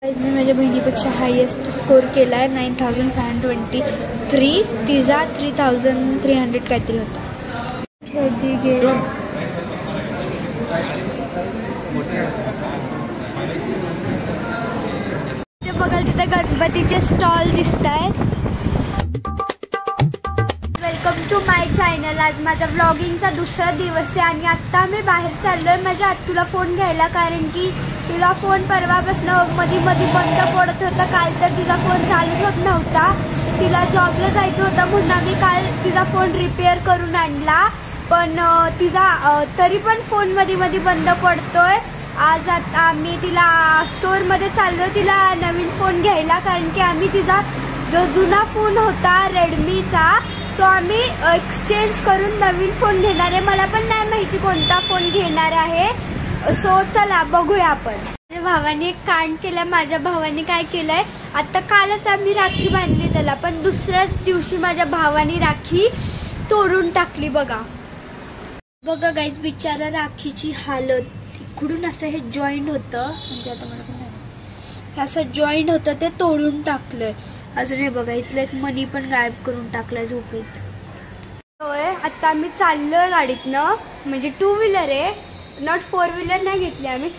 मी माझ्या बहिणीपेक्षा highest score केला आहे 9523. तिचा 3300 काहीतरी होता. खेळती गेम ते बघाल तिथे गणपतीचे स्टॉल दिसत आहेत. Welcome to my channel. आज माझा व्लॉगिंगचा दुसरा दिवस आहे आणि आत्ता मी बाहेर चाललोय माझ्या आत्तूला फोन घ्यायला, कारण की तिला फोन परवापासून मध्ये बंद पडत होता. काल तर तिचा फोन चालूच होत नव्हता. तिला जॉबला जायचं होतं म्हणून आम्ही काल तिचा फोन रिपेअर करून आणला, पण तिचा तरी पण फोन मध्ये बंद पडतोय. आज आता आम्ही तिला स्टोअरमध्ये चाललो तिला नवीन फोन घ्यायला, कारण की आम्ही तिचा जो जुना फोन होता रेडमीचा तो आम्ही एक्सचेंज करून नवीन फोन घेणार आहे. मला पण नाही माहिती कोणता फोन घेणार आहे. सो चला बघूया आपण. माझ्या भावाने एक कांड केलाय. माझ्या भावाने काय केलंय, आता कालच आम्ही राखी बांधली त्याला, पण दुसऱ्याच दिवशी माझ्या भावाने राखी तोडून टाकली. बघा गाईज, बिचारा राखीची हालत. इकडून असं हे जॉईंट होतं, म्हणजे आता मला पण नाही असं जॉईंट होतं ते तोडून टाकलंय. अजून हे बघा इथलं एक मनी पण गायब करून टाकलाय झोपेत. आता आम्ही चाललोय गाडीतनं, म्हणजे 2 व्हीलर आहे, नॉट 4 व्हीलर नाही घेतली आम्ही,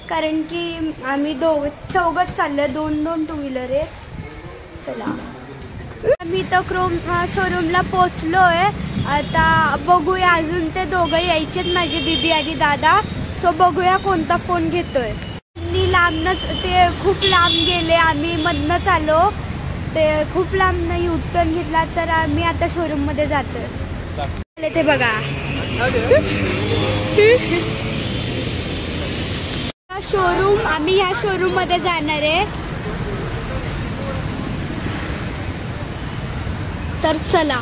कारण की आम्ही चौघच चाललोय. 2 2 व्हीलर आहे. चला आम्ही इथं क्रोम शोरूमला पोचलोय. आता बघूया, अजून ते दोघं यायचेत, माझी दीदी आणि दादा. सो बघूया कोणता फोन घेतोय. मी लांबनच ते खूप लांब गेले, आम्ही मधनच आलो, ते खूप लांब नाही उत्तर घेतला, तर आम्ही आता शोरूम मध्ये जातोय. ते बघा शोरूम, आम्ही ह्या शोरूम मध्ये जाणार आहे. तर चला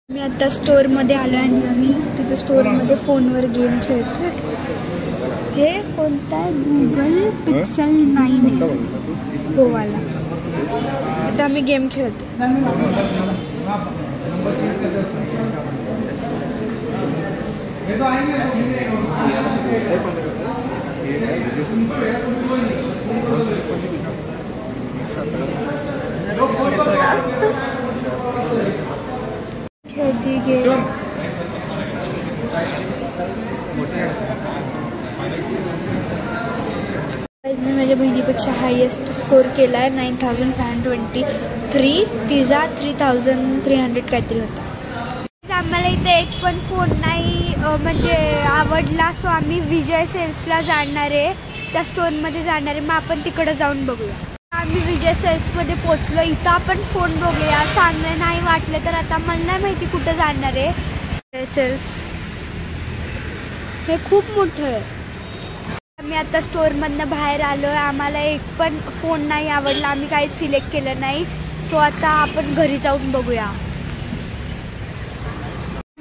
मी आता स्टोर मध्ये आलो आणि आम्ही तिथे स्टोर मध्ये फोनवर गेम खेळतोय. हे कोणता आहे, गुगल पिक्सेल 9 आहे हो वाला. आता आम्ही गेम खेळतो. खेळती गेम मी माझ्या बहिणीपेक्षा हायेस्ट स्कोर केला आहे 9523. तिचा 3300 काहीतरी होता. आम्हाला इथे एक पण फोन नाही म्हणजे आवडला, सो आम्ही विजय सेल्सला जाणार आहे, त्या स्टोअरमध्ये जाणार आहे. मग आपण तिकडे जाऊन बघूया. आम्ही विजय सेल्समध्ये पोचलो. इथं आपण फोन बघूया, चांगलं नाही वाटलं तर आता मला नाही माहिती कुठं जाणार आहे. विजय सेल्स हे खूप मोठं आहे. आम्ही आता स्टोअरमधनं बाहेर आलो आहे. आम्हाला एक पण फोन नाही आवडला, आम्ही काहीच सिलेक्ट केलं नाही. सो आता आपण घरी जाऊन बघूया.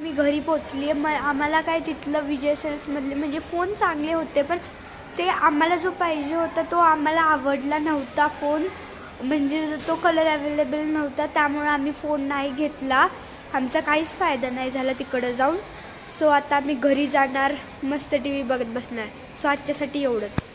मी घरी पोचली. आम्हाला काय तिथलं विजय सेल्समधले म्हणजे फोन चांगले होते, पण ते आम्हाला जो पाहिजे होता तो आम्हाला आवडला नव्हता फोन, म्हणजे तो कलर अवेलेबल नव्हता, त्यामुळे आम्ही फोन नाही घेतला. आमचा काहीच फायदा नाही झाला तिकडं जाऊन. सो आता आम्ही घरी जाणार, मस्त TV बघत बसणार. सो आजच्यासाठी एवढंच.